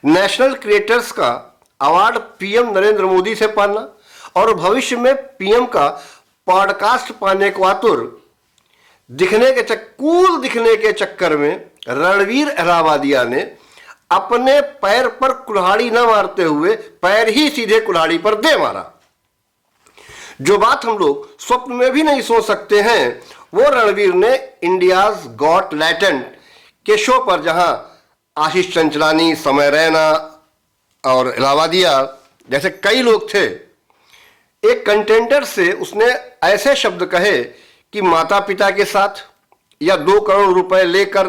National creators का award PM Narendra Modi से पाना और भविष्य में पीएम का पॉडकास्ट पाने को आतुर कूल दिखने के चक्कर में रणवीर अहलावालिया ने अपने पैर पर कुल्हाड़ी न मारते हुए पैर ही सीधे कुल्हाड़ी पर दे मारा। जो बात हम लोग स्वप्न में भी नहीं सोच सकते हैं वो रणवीर ने इंडियाज गॉट टैलेंट के शो पर, जहां आशीष चंचलानी, समय रैना और अहलावालिया जैसे कई लोग थे, एक कंटेंडर से उसने ऐसे शब्द कहे कि माता पिता के साथ या 2 करोड़ रुपए लेकर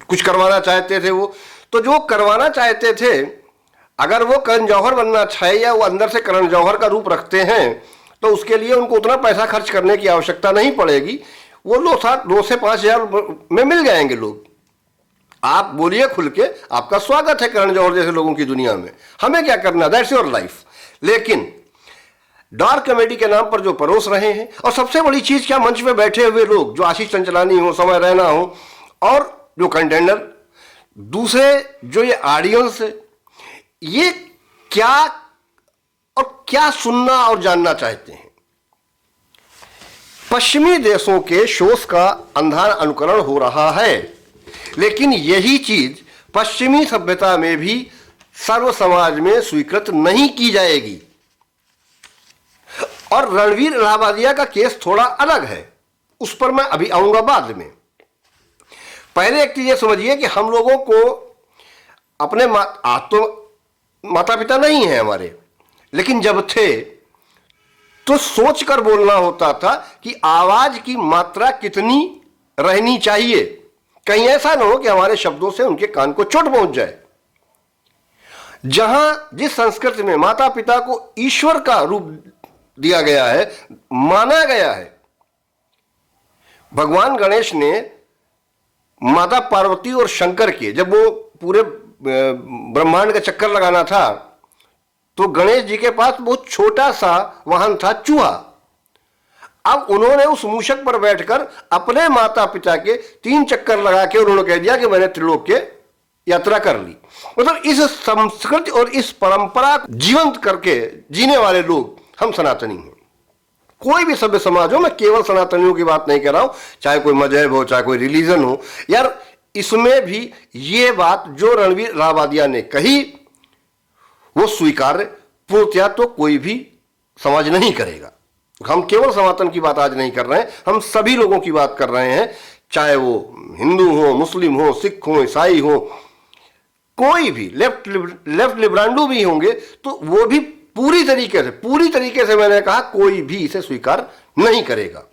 कुछ करवाना चाहते थे वो, तो जो करवाना चाहते थे, अगर वो करण जौहर बनना चाहे या वो अंदर से करण जौहर का रूप रखते हैं तो उसके लिए उनको उतना पैसा खर्च करने की आवश्यकता नहीं पड़ेगी। वो 2 से 5 हज़ार में मिल जाएंगे लोग। आप बोलिए खुल के, आपका स्वागत है करण जौहर जैसे लोगों की दुनिया में, हमें क्या करना, दैट्स योर लाइफ। लेकिन डार्क कॉमेडी के नाम पर जो परोस रहे हैं, और सबसे बड़ी चीज क्या, मंच में बैठे हुए लोग जो आशीष चंचलानी हो, समय रैना हो और जो कंटेंडर, दूसरे जो ये ऑडियंस है, ये क्या और क्या सुनना और जानना चाहते हैं। पश्चिमी देशों के शोज का अंधा अनुकरण हो रहा है, लेकिन यही चीज पश्चिमी सभ्यता में भी सर्व समाज में स्वीकृत नहीं की जाएगी। और रणवीर अहलावालिया का केस थोड़ा अलग है, उस पर मैं अभी आऊंगा बाद में। पहले एक चीज ये समझिए कि हम लोगों को अपने माता पिता नहीं है हमारे, लेकिन जब थे तो सोच कर बोलना होता था कि आवाज की मात्रा कितनी रहनी चाहिए, कहीं ऐसा ना हो कि हमारे शब्दों से उनके कान को चोट पहुंच जाए। जिस संस्कृति में माता पिता को ईश्वर का रूप दिया गया है, माना गया है, भगवान गणेश ने माता पार्वती और शंकर के, जब वो पूरे ब्रह्मांड का चक्कर लगाना था तो गणेश जी के पास बहुत छोटा सा वाहन था, चूहा। अब उन्होंने उस मूषक पर बैठकर अपने माता पिता के 3 चक्कर लगा के उन्होंने कह दिया कि मैंने त्रिलोक के यात्रा कर ली। मतलब इस संस्कृति और इस परंपरा को जीवंत करके जीने वाले लोग हम सनातनी हैं। कोई भी सभ्य समाज हो, मैं केवल सनातनियों की बात नहीं कर रहा हूं, चाहे कोई मजहब हो, चाहे कोई रिलीजन हो, यार इसमें भी ये बात जो रणवीर अहलावालिया ने कही वो स्वीकार्य पूर्णतया तो कोई भी समाज नहीं करेगा। हम केवल सनातन की बात आज नहीं कर रहे हैं, हम सभी लोगों की बात कर रहे हैं, चाहे वो हिंदू हो, मुस्लिम हो, सिख हो, ईसाई हो, कोई भी लेफ्ट लिब्रांडू भी होंगे तो वो भी पूरी तरीके से मैंने कहा कोई भी इसे स्वीकार नहीं करेगा।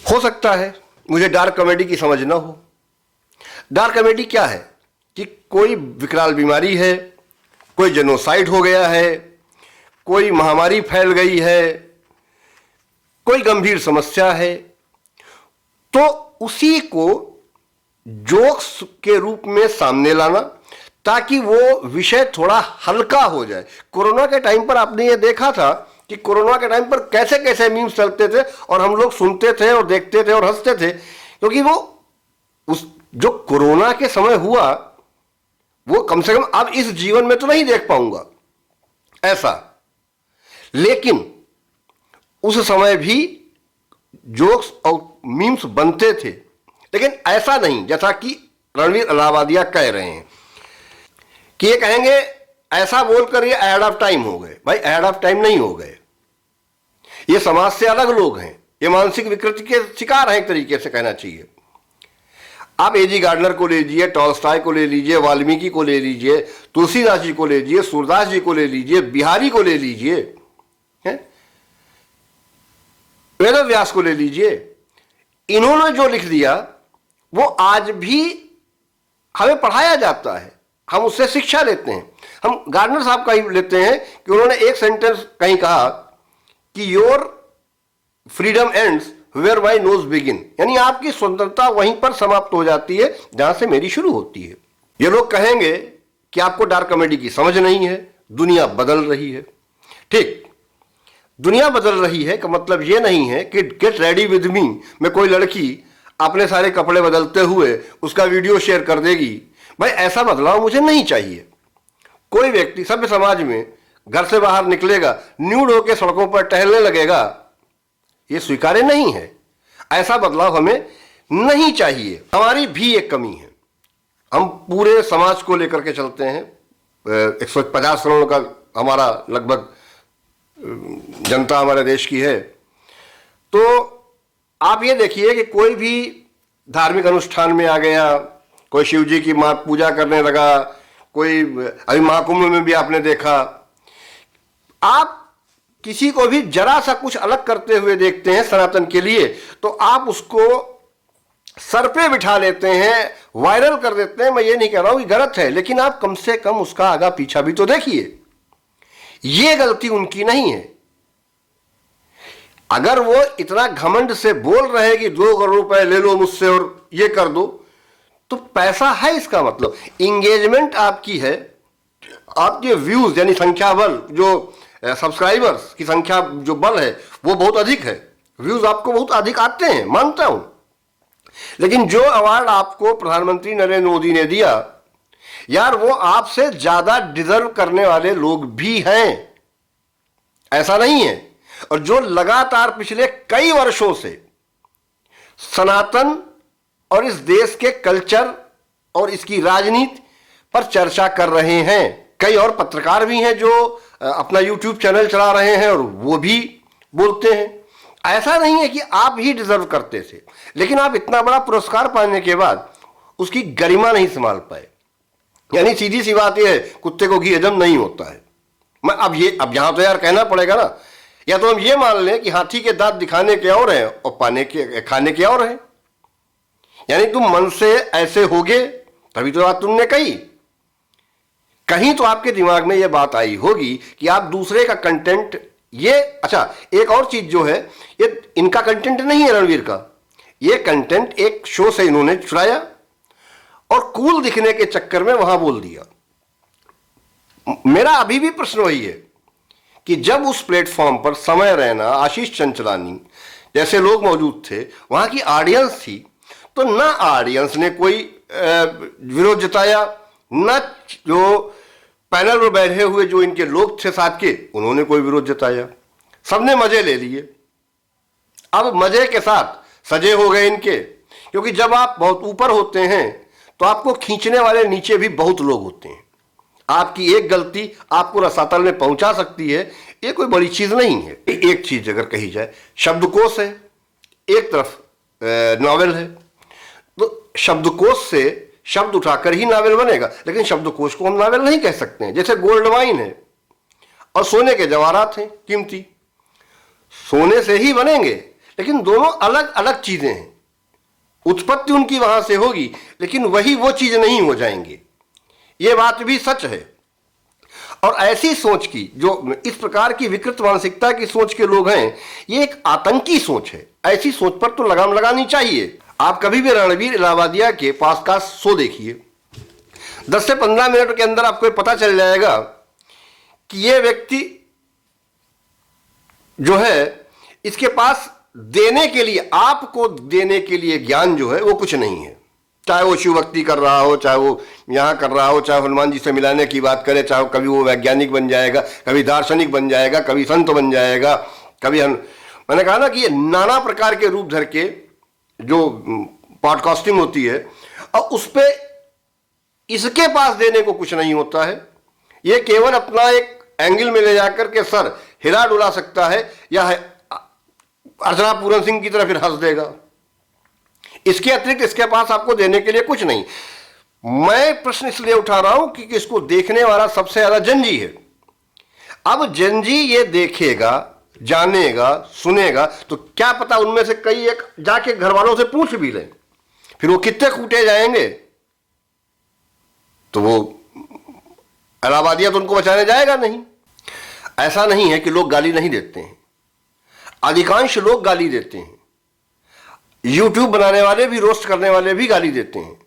हो सकता है मुझे डार्क कॉमेडी की समझ ना हो। डार्क कॉमेडी क्या है कि कोई विकराल बीमारी है, कोई जेनोसाइड हो गया है, कोई महामारी फैल गई है, कोई गंभीर समस्या है, तो उसी को जोक्स के रूप में सामने लाना ताकि वो विषय थोड़ा हल्का हो जाए। कोरोना के टाइम पर आपने ये देखा था कि कोरोना के टाइम पर कैसे कैसे मीम्स चलते थे और हम लोग सुनते थे और देखते थे और हंसते थे, क्योंकि वो उस जो कोरोना के समय हुआ वो कम से कम अब इस जीवन में तो नहीं देख पाऊंगा ऐसा, लेकिन उस समय भी जोक्स और मीम्स बनते थे, लेकिन ऐसा नहीं जैसा कि रणवीर अहलावालिया कह रहे हैं कि ये कहेंगे ऐसा बोलकर ये एड ऑफ टाइम हो गए। भाई एड ऑफ टाइम नहीं हो गए, ये समाज से अलग लोग हैं, ये मानसिक विकृति के शिकार हैं, एक तरीके से कहना चाहिए। आप एजी गार्डनर को ले लीजिए, टॉल्स्टॉय को ले लीजिए, वाल्मीकि को ले लीजिए, तुलसीदास जी को ले लीजिए, सूरदास जी को ले लीजिए, बिहारी को ले लीजिए, वेदव्यास को ले लीजिए, इन्होंने जो लिख दिया वो आज भी हमें पढ़ाया जाता है, हम उससे शिक्षा लेते हैं। हम गार्डनर साहब का ही लेते हैं कि उन्होंने एक सेंटेंस कहीं कहा कि your freedom ends where my nose begin, यानी आपकी स्वतंत्रता वहीं पर समाप्त हो जाती है जहां से मेरी शुरू होती है। ये लोग कहेंगे कि आपको डार्क कॉमेडी की समझ नहीं है, दुनिया बदल रही है। ठीक, दुनिया बदल रही है का मतलब ये नहीं है कि गेट रेडी विद मी में कोई लड़की अपने सारे कपड़े बदलते हुए उसका वीडियो शेयर कर देगी भाई ऐसा बदलाव मुझे नहीं चाहिए। कोई व्यक्ति सभ्य समाज में घर से बाहर निकलेगा, न्यूड होकर सड़कों पर टहलने लगेगा, यह स्वीकार्य नहीं है। ऐसा बदलाव हमें नहीं चाहिए। हमारी भी एक कमी है, हम पूरे समाज को लेकर के चलते हैं। 150 करोड़ का हमारा लगभग जनता हमारे देश की है। तो आप ये देखिए कि कोई भी धार्मिक अनुष्ठान में आ गया, कोई शिव जी की मां पूजा करने लगा, कोई अभी महाकुंभ में भी आपने देखा, आप किसी को भी जरा सा कुछ अलग करते हुए देखते हैं सनातन के लिए तो आप उसको सर पे बिठा लेते हैं, वायरल कर देते हैं। मैं ये नहीं कह रहा हूं कि गलत है, लेकिन आप कम से कम उसका आगा पीछा भी तो देखिए। ये गलती उनकी नहीं है। अगर वो इतना घमंड से बोल रहे हैं कि 2 करोड़ रुपए ले लो मुझसे और ये कर दो, तो पैसा है, इसका मतलब इंगेजमेंट आपकी है, आपके व्यूज यानी संख्या बल, जो सब्सक्राइबर्स की संख्या जो बल है वो बहुत अधिक है, व्यूज आपको बहुत अधिक आते हैं, मानता हूं। लेकिन जो अवार्ड आपको प्रधानमंत्री नरेंद्र मोदी ने दिया, यार वो आपसे ज्यादा डिजर्व करने वाले लोग भी हैं, ऐसा नहीं है। और जो लगातार पिछले कई वर्षों से सनातन और इस देश के कल्चर और इसकी राजनीति पर चर्चा कर रहे हैं, कई और पत्रकार भी हैं जो अपना YouTube चैनल चला रहे हैं और वो भी बोलते हैं। ऐसा नहीं है कि आप ही डिजर्व करते थे, लेकिन आप इतना बड़ा पुरस्कार पाने के बाद उसकी गरिमा नहीं संभाल पाए। यानी सीधी सी बात यह है, कुत्ते को घी हजम नहीं होता है। मैं अब यहां तो यार कहना पड़ेगा ना, या तो हम ये मान लें कि हाथी के दांत दिखाने के और हैं और खाने के और हैं। यानी तुम मन से ऐसे होगे तभी तो बात तुमने कही। कहीं तो आपके दिमाग में यह बात आई होगी कि आप दूसरे का कंटेंट, ये अच्छा एक और चीज जो है, ये इनका कंटेंट नहीं है रणवीर का, ये कंटेंट एक शो से इन्होंने चुराया और कूल दिखने के चक्कर में वहां बोल दिया। मेरा अभी भी प्रश्न वही है कि जब उस प्लेटफॉर्म पर समय रैना, आशीष चंचलानी जैसे लोग मौजूद थे, वहां की ऑडियंस थी, तो ना ऑडियंस ने कोई विरोध जताया, ना जो पैनल में बैठे हुए जो इनके लोग थे साथ के उन्होंने कोई विरोध जताया। सबने मजे ले लिए। अब मजे के साथ सजे हो गए इनके, क्योंकि जब आप बहुत ऊपर होते हैं तो आपको खींचने वाले नीचे भी बहुत लोग होते हैं। आपकी एक गलती आपको रसातल में पहुंचा सकती है, ये कोई बड़ी चीज नहीं है। एक चीज अगर कही जाए, शब्दकोश है, एक तरफ नॉवेल है, तो शब्दकोश से शब्द उठाकर ही नावल बनेगा, लेकिन शब्दकोश को हम नावल नहीं कह सकते हैं। जैसे गोल्ड वाइन है और सोने के जवाहरात हैं कीमती, सोने से ही बनेंगे, लेकिन दोनों अलग अलग चीजें हैं। उत्पत्ति उनकी वहां से होगी, लेकिन वही वो चीज नहीं हो जाएंगे। ये बात भी सच है। और ऐसी सोच की, जो इस प्रकार की विकृत मानसिकता की सोच के लोग हैं, ये एक आतंकी सोच है। ऐसी सोच पर तो लगाम लगानी चाहिए। आप कभी भी रणवीर इलाहाबादिया के पॉडकास्ट शो देखिए, 10 से 15 मिनट के अंदर आपको पता चल जाएगा कि ये व्यक्ति जो है, इसके पास देने के लिए, आपको देने के लिए ज्ञान जो है वो कुछ नहीं है। चाहे वो शिव भक्ति कर रहा हो, चाहे वो यहाँ कर रहा हो, चाहे हनुमान जी से मिलाने की बात करे, चाहे कभी वो वैज्ञानिक बन जाएगा, कभी दार्शनिक बन जाएगा, कभी संत बन जाएगा, कभी मैंने कहा ना कि ये नाना प्रकार के रूप धर के जो पॉडकास्टिंग होती है, और उस पे इसके पास देने को कुछ नहीं होता है। ये केवल अपना एक एंगल में ले जाकर के सर हिला डुला सकता है, या अर्चना पूरन सिंह की तरह फिर हंस देगा। इसके अतिरिक्त इसके पास आपको देने के लिए कुछ नहीं। मैं प्रश्न इसलिए उठा रहा हूं कि इसको देखने वाला सबसे ज्यादा जनजी है। अब जनजी ये देखेगा, जानेगा, सुनेगा, तो क्या पता उनमें से कई एक जाके घर वालों से पूछ भी लें, फिर वो कितने कूटे जाएंगे, तो वो इलाहाबादिया तो उनको बचाने जाएगा नहीं। ऐसा नहीं है कि लोग गाली नहीं देते हैं, अधिकांश लोग गाली देते हैं। YouTube बनाने वाले भी, रोस्ट करने वाले भी गाली देते हैं।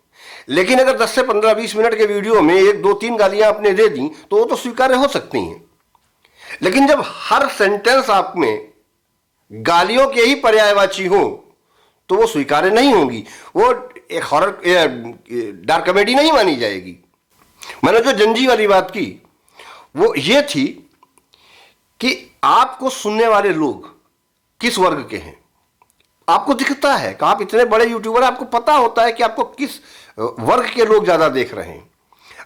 लेकिन अगर 10 से 15-20 मिनट के वीडियो में 1-2-3 गालियां आपने दे दी तो वो तो स्वीकार्य हो सकती हैं। लेकिन जब हर सेंटेंस आप में गालियों के ही पर्यायवाची हो तो वो स्वीकार्य नहीं होगी। वो एक हॉरर डार्क कॉमेडी नहीं मानी जाएगी। मैंने जो जंजी वाली बात की वो ये थी कि आपको सुनने वाले लोग किस वर्ग के हैं, आपको दिखता है कि आप इतने बड़े यूट्यूबर, आपको पता होता है कि आपको किस वर्ग के लोग ज्यादा देख रहे हैं,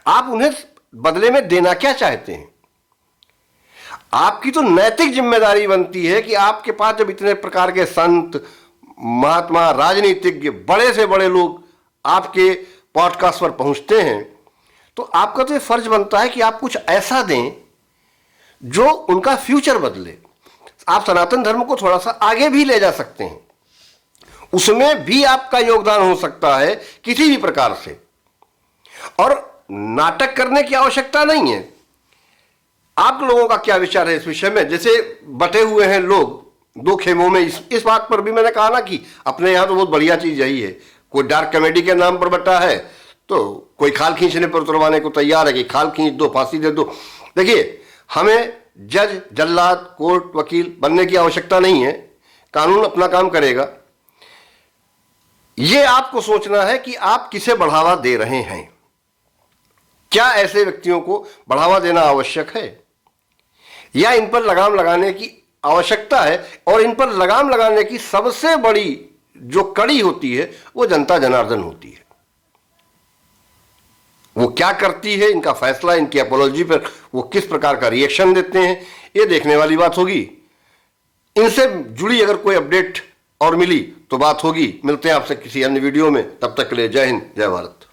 आप उन्हें बदले में देना क्या चाहते हैं। आपकी तो नैतिक जिम्मेदारी बनती है कि आपके पास जब इतने प्रकार के संत, महात्मा, राजनीतिज्ञ, बड़े से बड़े लोग आपके पॉडकास्ट पर पहुंचते हैं, तो आपका तो ये फर्ज बनता है कि आप कुछ ऐसा दें जो उनका फ्यूचर बदले। आप सनातन धर्म को थोड़ा सा आगे भी ले जा सकते हैं, उसमें भी आपका योगदान हो सकता है किसी भी प्रकार से। और नाटक करने की आवश्यकता नहीं है। आप लोगों का क्या विचार है इस विषय में? जैसे बटे हुए हैं लोग दो खेमों में, इस बात पर भी मैंने कहा ना कि अपने यहां तो बहुत बढ़िया चीज यही है, कोई डार्क कॉमेडी के नाम पर बटा है तो कोई खाल खींचने पर उतरवाने को तैयार है कि खाल खींच दो, फांसी दे दो। देखिए, हमें जज, जल्लाद, कोर्ट, वकील बनने की आवश्यकता नहीं है, कानून अपना काम करेगा। यह आपको सोचना है कि आप किसे बढ़ावा दे रहे हैं। क्या ऐसे व्यक्तियों को बढ़ावा देना आवश्यक है या इन पर लगाम लगाने की आवश्यकता है? और इन पर लगाम लगाने की सबसे बड़ी जो कड़ी होती है वो जनता जनार्दन होती है। वो क्या करती है, इनका फैसला, इनकी अपोलॉजी पर वो किस प्रकार का रिएक्शन देते हैं, ये देखने वाली बात होगी। इनसे जुड़ी अगर कोई अपडेट और मिली तो बात होगी। मिलते हैं आपसे किसी अन्य वीडियो में, तब तक के लिए जय हिंद, जय भारत।